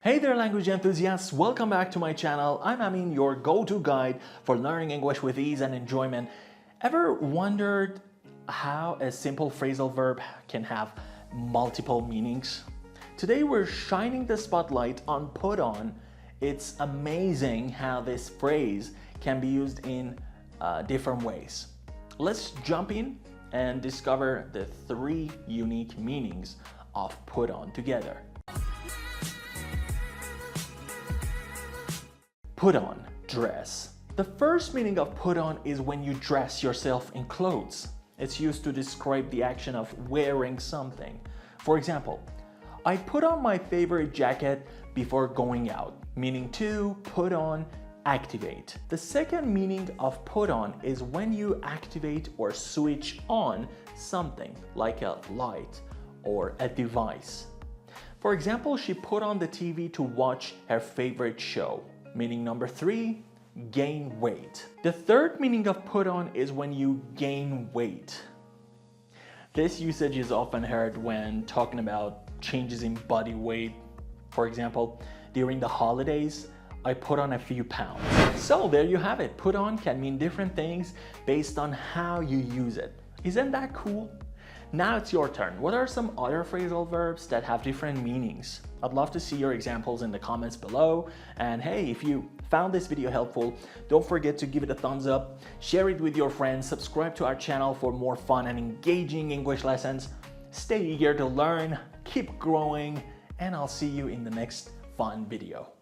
Hey there language enthusiasts, welcome back to my channel. I'm Amin, your go-to guide for learning English with ease and enjoyment. Ever wondered how a simple phrasal verb can have multiple meanings? Today we're shining the spotlight on put on. It's amazing how this phrase can be used in different ways. Let's jump in and discover the three unique meanings of put on together. Put on, dress. The first meaning of put on is when you dress yourself in clothes. It's used to describe the action of wearing something. For example, I put on my favorite jacket before going out, meaning to put on, activate. The second meaning of put on is when you activate or switch on something like a light or a device. For example, she put on the TV to watch her favorite show. Meaning number three, gain weight. The third meaning of put on is when you gain weight. This usage is often heard when talking about changes in body weight. For example, during the holidays, I put on a few pounds. So there you have it. Put on can mean different things based on how you use it. Isn't that cool? Now it's your turn. What are some other phrasal verbs that have different meanings? I'd love to see your examples in the comments below. And hey, if you found this video helpful, don't forget to give it a thumbs up, share it with your friends, subscribe to our channel for more fun and engaging English lessons. Stay eager to learn, keep growing, and I'll see you in the next fun video.